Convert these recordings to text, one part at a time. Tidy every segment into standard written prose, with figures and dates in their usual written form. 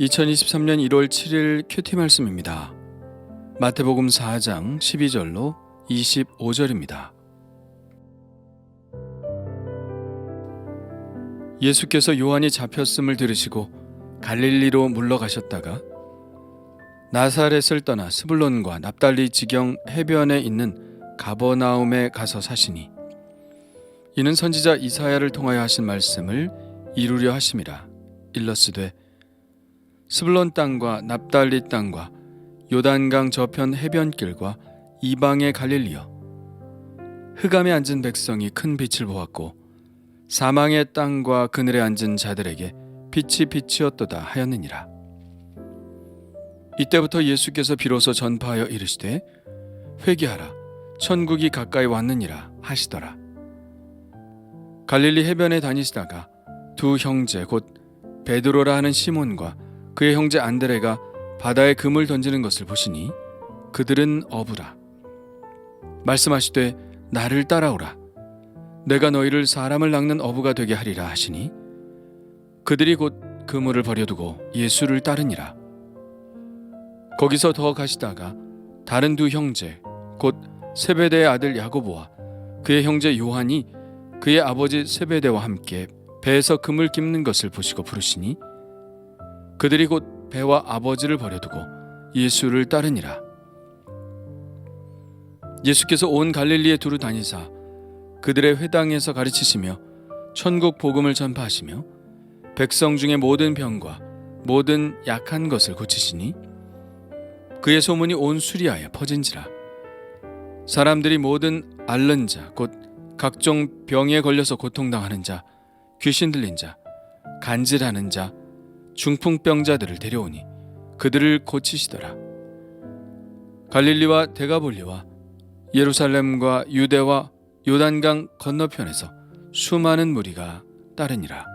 2023년 1월 7일 큐티 말씀입니다. 마태복음 4장 12절로 25절입니다. 예수께서 요한이 잡혔음을 들으시고 갈릴리로 물러가셨다가 나사렛을 떠나 스불론과 납달리 지경 해변에 있는 가버나움에 가서 사시니 이는 선지자 이사야를 통하여 하신 말씀을 이루려 하심이라. 일러스되 스불론 땅과 납달리 땅과 요단강 저편 해변길과 이방의 갈릴리여, 흑암에 앉은 백성이 큰 빛을 보았고 사망의 땅과 그늘에 앉은 자들에게 빛이 비치었도다 하였느니라. 이때부터 예수께서 비로소 전파하여 이르시되 회개하라, 천국이 가까이 왔느니라 하시더라. 갈릴리 해변에 다니시다가 두 형제 곧 베드로라 하는 시몬과 그의 형제 안드레가 바다에 금을 던지는 것을 보시니 그들은 어부라. 말씀하시되 나를 따라오라. 내가 너희를 사람을 낚는 어부가 되게 하리라 하시니 그들이 곧 그물을 버려두고 예수를 따르니라. 거기서 더 가시다가 다른 두 형제 곧 세베대의 아들 야고보와 그의 형제 요한이 그의 아버지 세베대와 함께 배에서 금을 깁는 것을 보시고 부르시니 그들이 곧 배와 아버지를 버려두고 예수를 따르니라. 예수께서 온 갈릴리에 두루 다니사 그들의 회당에서 가르치시며 천국 복음을 전파하시며 백성 중에 모든 병과 모든 약한 것을 고치시니 그의 소문이 온 수리아에 퍼진지라. 사람들이 모든 앓는 자 곧 각종 병에 걸려서 고통당하는 자, 귀신 들린 자, 간질하는 자, 중풍병자들을 데려오니 그들을 고치시더라. 갈릴리와 데가볼리와 예루살렘과 유대와 요단강 건너편에서 수많은 무리가 따르니라.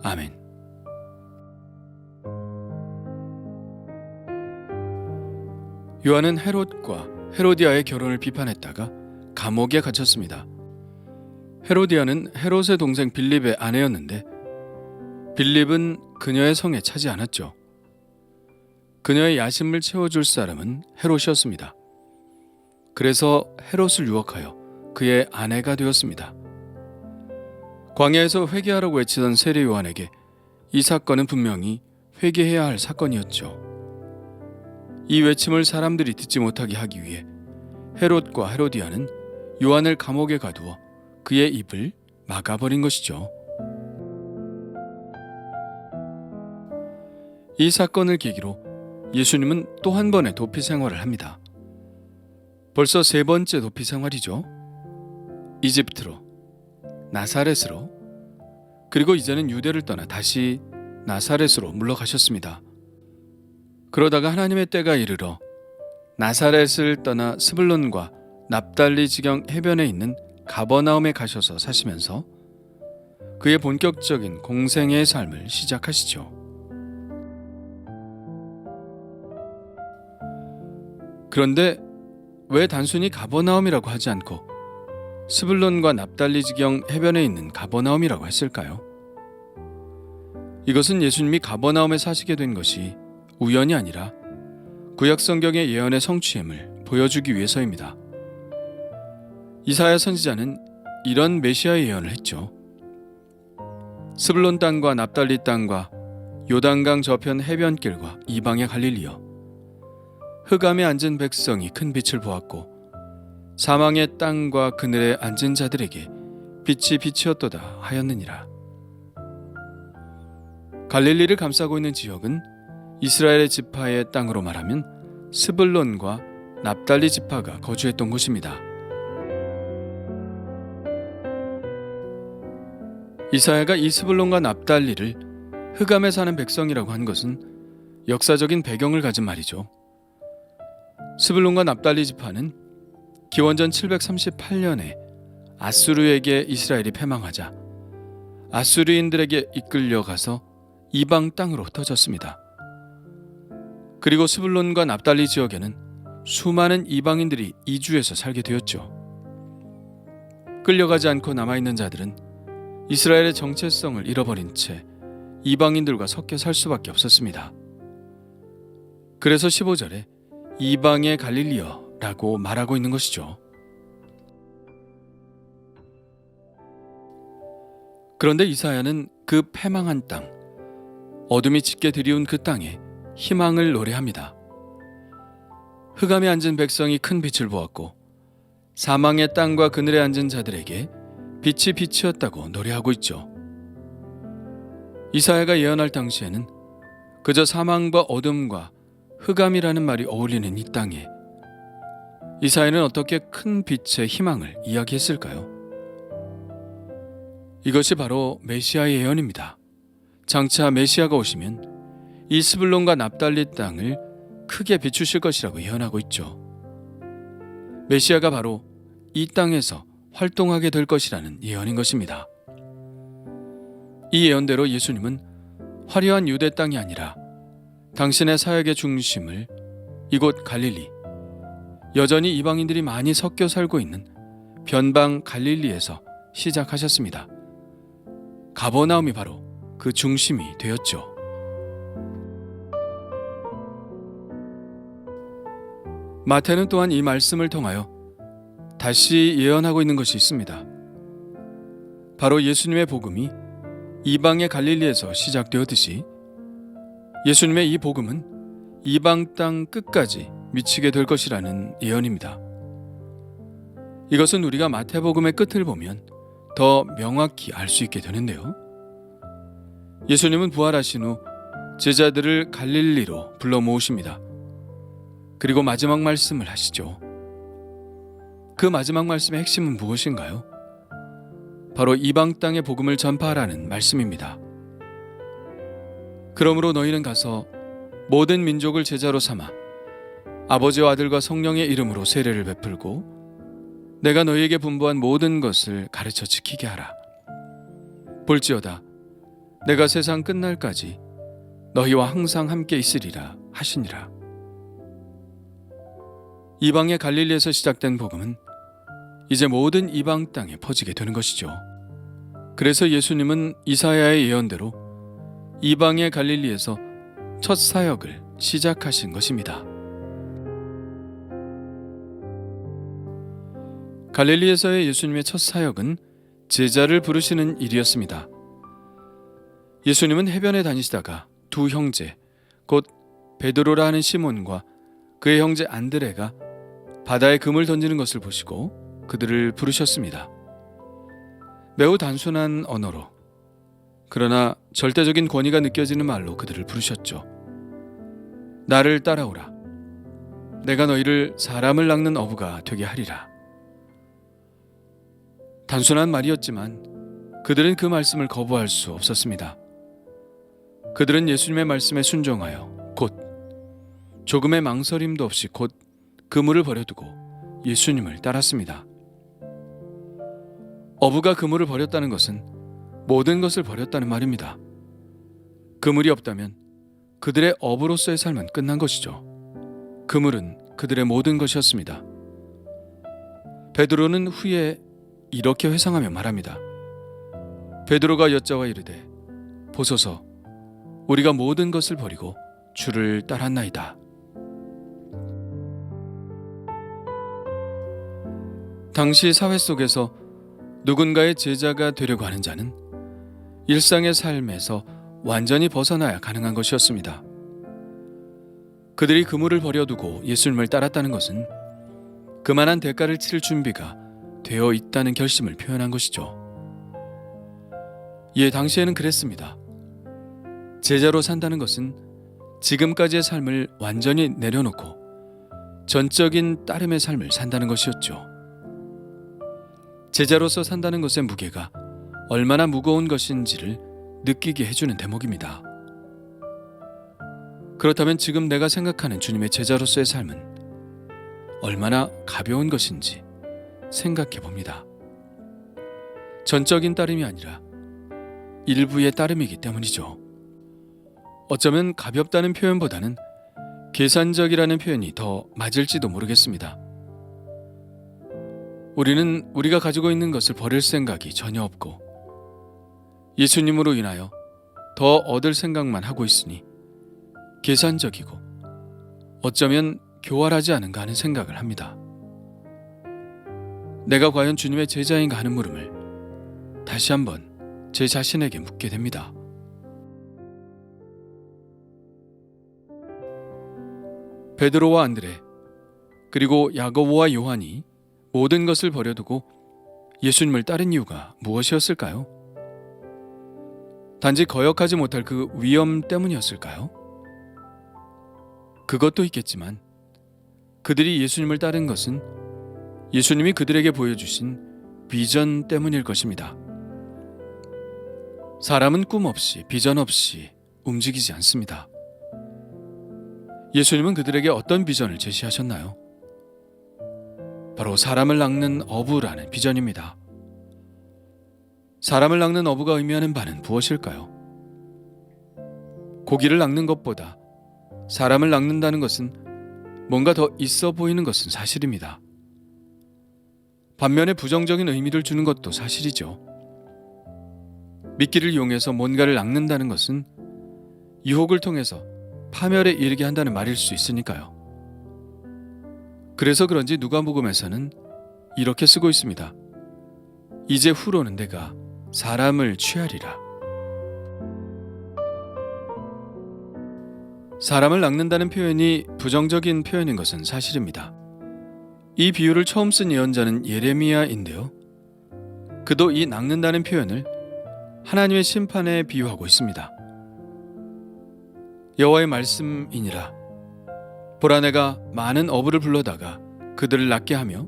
아멘. 요한은 헤롯과 헤로디아의 결혼을 비판했다가 감옥에 갇혔습니다. 헤로디아는 헤롯의 동생 빌립의 아내였는데 빌립은 그녀의 성에 차지 않았죠. 그녀의 야심을 채워줄 사람은 헤롯이었습니다. 그래서 헤롯을 유혹하여 그의 아내가 되었습니다. 광야에서 회개하라고 외치던 세례 요한에게 이 사건은 분명히 회개해야 할 사건이었죠. 이 외침을 사람들이 듣지 못하게 하기 위해 헤롯과 헤로디아는 요한을 감옥에 가두어 그의 입을 막아버린 것이죠. 이 사건을 계기로 예수님은 또 한 번의 도피 생활을 합니다. 벌써 세 번째 도피 생활이죠. 이집트로, 나사렛으로, 그리고 이제는 유대를 떠나 다시 나사렛으로 물러가셨습니다. 그러다가 하나님의 때가 이르러 나사렛을 떠나 스불론과 납달리 지경 해변에 있는 가버나움에 가셔서 사시면서 그의 본격적인 공생애의 삶을 시작하시죠. 그런데 왜 단순히 가버나움이라고 하지 않고 스불론과 납달리 지경 해변에 있는 가버나움이라고 했을까요? 이것은 예수님이 가버나움에 사시게 된 것이 우연이 아니라 구약 성경의 예언의 성취임을 보여주기 위해서입니다. 이사야 선지자는 이런 메시아의 예언을 했죠. 스불론 땅과 납달리 땅과 요단강 저편 해변길과 이방의 갈릴리여, 흑암에 앉은 백성이 큰 빛을 보았고 사망의 땅과 그늘에 앉은 자들에게 빛이 비치었도다 하였느니라. 갈릴리를 감싸고 있는 지역은 이스라엘의 지파의 땅으로 말하면 스불론과 납달리 지파가 거주했던 곳입니다. 이사야가 이 스불론과 납달리를 흑암에 사는 백성이라고 한 것은 역사적인 배경을 가진 말이죠. 스불론과 납달리 지파는 기원전 738년에 아수르에게 이스라엘이 패망하자 아수르인들에게 이끌려가서 이방 땅으로 흩어졌습니다. 그리고 스불론과 납달리 지역에는 수많은 이방인들이 이주해서 살게 되었죠. 끌려가지 않고 남아있는 자들은 이스라엘의 정체성을 잃어버린 채 이방인들과 섞여 살 수밖에 없었습니다. 그래서 15절에 이방의 갈릴리여라고 말하고 있는 것이죠. 그런데 이사야는 그 패망한 땅, 어둠이 짙게 드리운 그 땅에 희망을 노래합니다. 흑암에 앉은 백성이 큰 빛을 보았고 사망의 땅과 그늘에 앉은 자들에게 빛이 빛이었다고 노래하고 있죠. 이사야가 예언할 당시에는 그저 사망과 어둠과 흑암이라는 말이 어울리는 이 땅에 이사야는 어떻게 큰 빛의 희망을 이야기했을까요? 이것이 바로 메시아의 예언입니다. 장차 메시아가 오시면 이 스불론과 납달리 땅을 크게 비추실 것이라고 예언하고 있죠. 메시아가 바로 이 땅에서 활동하게 될 것이라는 예언인 것입니다. 이 예언대로 예수님은 화려한 유대 땅이 아니라 당신의 사역의 중심을 이곳 갈릴리, 여전히 이방인들이 많이 섞여 살고 있는 변방 갈릴리에서 시작하셨습니다. 가버나움이 바로 그 중심이 되었죠. 마태는 또한 이 말씀을 통하여 다시 예언하고 있는 것이 있습니다. 바로 예수님의 복음이 이방의 갈릴리에서 시작되었듯이 예수님의 이 복음은 이방 땅 끝까지 미치게 될 것이라는 예언입니다. 이것은 우리가 마태복음의 끝을 보면 더 명확히 알 수 있게 되는데요. 예수님은 부활하신 후 제자들을 갈릴리로 불러 모으십니다. 그리고 마지막 말씀을 하시죠. 그 마지막 말씀의 핵심은 무엇인가요? 바로 이방 땅의 복음을 전파하라는 말씀입니다. 그러므로 너희는 가서 모든 민족을 제자로 삼아 아버지와 아들과 성령의 이름으로 세례를 베풀고 내가 너희에게 분부한 모든 것을 가르쳐 지키게 하라. 볼지어다 내가 세상 끝날까지 너희와 항상 함께 있으리라 하시니라. 이방의 갈릴리에서 시작된 복음은 이제 모든 이방 땅에 퍼지게 되는 것이죠. 그래서 예수님은 이사야의 예언대로 이방의 갈릴리에서 첫 사역을 시작하신 것입니다. 갈릴리에서의 예수님의 첫 사역은 제자를 부르시는 일이었습니다. 예수님은 해변에 다니시다가 두 형제, 곧 베드로라 하는 시몬과 그의 형제 안드레가 바다에 금을 던지는 것을 보시고 그들을 부르셨습니다. 매우 단순한 언어로, 그러나 절대적인 권위가 느껴지는 말로 그들을 부르셨죠. 나를 따라오라. 내가 너희를 사람을 낚는 어부가 되게 하리라. 단순한 말이었지만 그들은 그 말씀을 거부할 수 없었습니다. 그들은 예수님의 말씀에 순종하여 곧 조금의 망설임도 없이 곧 그물을 버려두고 예수님을 따랐습니다. 어부가 그물을 버렸다는 것은 모든 것을 버렸다는 말입니다. 그물이 없다면 그들의 어부로서의 삶은 끝난 것이죠. 그물은 그들의 모든 것이었습니다. 베드로는 후에 이렇게 회상하며 말합니다. 베드로가 여자와 이르되 보소서 우리가 모든 것을 버리고 주를 따랐나이다. 당시 사회 속에서 누군가의 제자가 되려고 하는 자는 일상의 삶에서 완전히 벗어나야 가능한 것이었습니다. 그들이 그물을 버려두고 예수님을 따랐다는 것은 그만한 대가를 치를 준비가 되어 있다는 결심을 표현한 것이죠. 예, 당시에는 그랬습니다. 제자로 산다는 것은 지금까지의 삶을 완전히 내려놓고 전적인 따름의 삶을 산다는 것이었죠. 제자로서 산다는 것의 무게가 얼마나 무거운 것인지를 느끼게 해주는 대목입니다. 그렇다면 지금 내가 생각하는 주님의 제자로서의 삶은 얼마나 가벼운 것인지 생각해 봅니다. 전적인 따름이 아니라 일부의 따름이기 때문이죠. 어쩌면 가볍다는 표현보다는 계산적이라는 표현이 더 맞을지도 모르겠습니다. 우리는 우리가 가지고 있는 것을 버릴 생각이 전혀 없고 예수님으로 인하여 더 얻을 생각만 하고 있으니 계산적이고 어쩌면 교활하지 않은가 하는 생각을 합니다. 내가 과연 주님의 제자인가 하는 물음을 다시 한번 제 자신에게 묻게 됩니다. 베드로와 안드레 그리고 야고보와 요한이 모든 것을 버려두고 예수님을 따른 이유가 무엇이었을까요? 단지 거역하지 못할 그 위험 때문이었을까요? 그것도 있겠지만 그들이 예수님을 따른 것은 예수님이 그들에게 보여주신 비전 때문일 것입니다. 사람은 꿈 없이 비전 없이 움직이지 않습니다. 예수님은 그들에게 어떤 비전을 제시하셨나요? 바로 사람을 낚는 어부라는 비전입니다. 사람을 낚는 어부가 의미하는 바는 무엇일까요? 고기를 낚는 것보다 사람을 낚는다는 것은 뭔가 더 있어 보이는 것은 사실입니다. 반면에 부정적인 의미를 주는 것도 사실이죠. 미끼를 이용해서 뭔가를 낚는다는 것은 유혹을 통해서 파멸에 이르게 한다는 말일 수 있으니까요. 그래서 그런지 누가복음에서는 이렇게 쓰고 있습니다. 이제 후로는 내가 사람을 취하리라. 사람을 낚는다는 표현이 부정적인 표현인 것은 사실입니다. 이 비유를 처음 쓴 예언자는 예레미야인데요. 그도 이 낚는다는 표현을 하나님의 심판에 비유하고 있습니다. 여호와의 말씀이니라. 보라, 내가 많은 어부를 불러다가 그들을 낚게 하며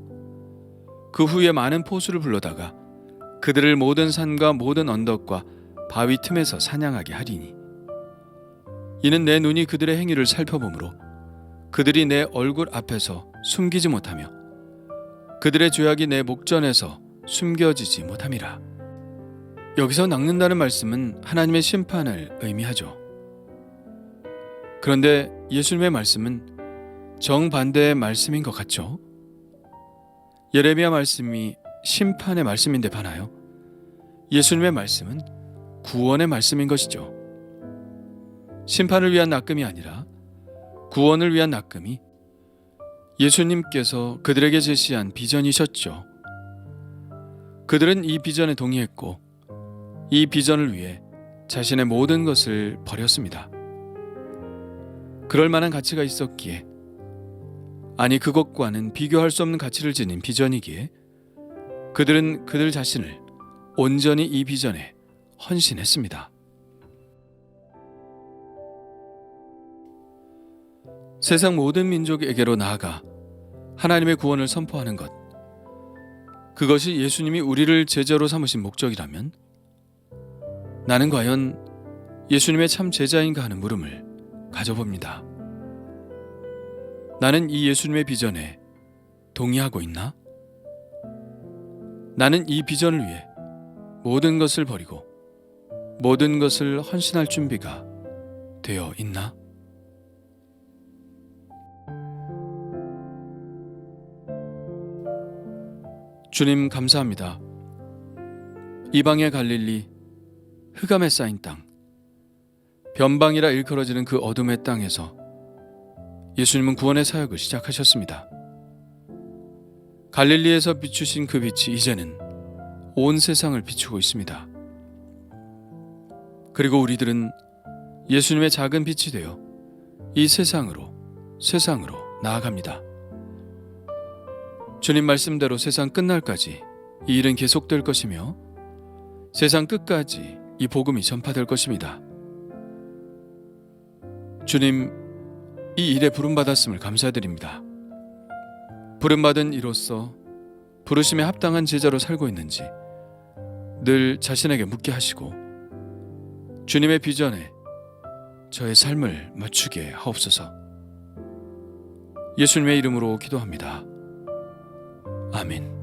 그 후에 많은 포수를 불러다가 그들을 모든 산과 모든 언덕과 바위 틈에서 사냥하게 하리니 이는 내 눈이 그들의 행위를 살펴보므로 그들이 내 얼굴 앞에서 숨기지 못하며 그들의 죄악이 내 목전에서 숨겨지지 못함이라. 여기서 낚는다는 말씀은 하나님의 심판을 의미하죠. 그런데 예수님의 말씀은 정반대의 말씀인 것 같죠? 예레미야 말씀이 심판의 말씀인데 반하여 예수님의 말씀은 구원의 말씀인 것이죠. 심판을 위한 낚음이 아니라 구원을 위한 낚음이 예수님께서 그들에게 제시한 비전이셨죠. 그들은 이 비전에 동의했고 이 비전을 위해 자신의 모든 것을 버렸습니다. 그럴 만한 가치가 있었기에, 아니 그것과는 비교할 수 없는 가치를 지닌 비전이기에 그들은 그들 자신을 온전히 이 비전에 헌신했습니다. 세상 모든 민족에게로 나아가 하나님의 구원을 선포하는 것, 그것이 예수님이 우리를 제자로 삼으신 목적이라면 나는 과연 예수님의 참 제자인가 하는 물음을 가져봅니다. 나는 이 예수님의 비전에 동의하고 있나? 나는 이 비전을 위해 모든 것을 버리고 모든 것을 헌신할 준비가 되어 있나? 주님 감사합니다. 이방의 갈릴리, 흑암에 쌓인 땅, 변방이라 일컬어지는 그 어둠의 땅에서 예수님은 구원의 사역을 시작하셨습니다. 갈릴리에서 비추신 그 빛이 이제는 온 세상을 비추고 있습니다. 그리고 우리들은 예수님의 작은 빛이 되어 이 세상으로 나아갑니다. 주님 말씀대로 세상 끝날까지 이 일은 계속될 것이며 세상 끝까지 이 복음이 전파될 것입니다. 주님, 이 일에 부름받았음을 감사드립니다. 부름받은 이로써 부르심에 합당한 제자로 살고 있는지 늘 자신에게 묻게 하시고 주님의 비전에 저의 삶을 맞추게 하옵소서. 예수님의 이름으로 기도합니다. 아멘.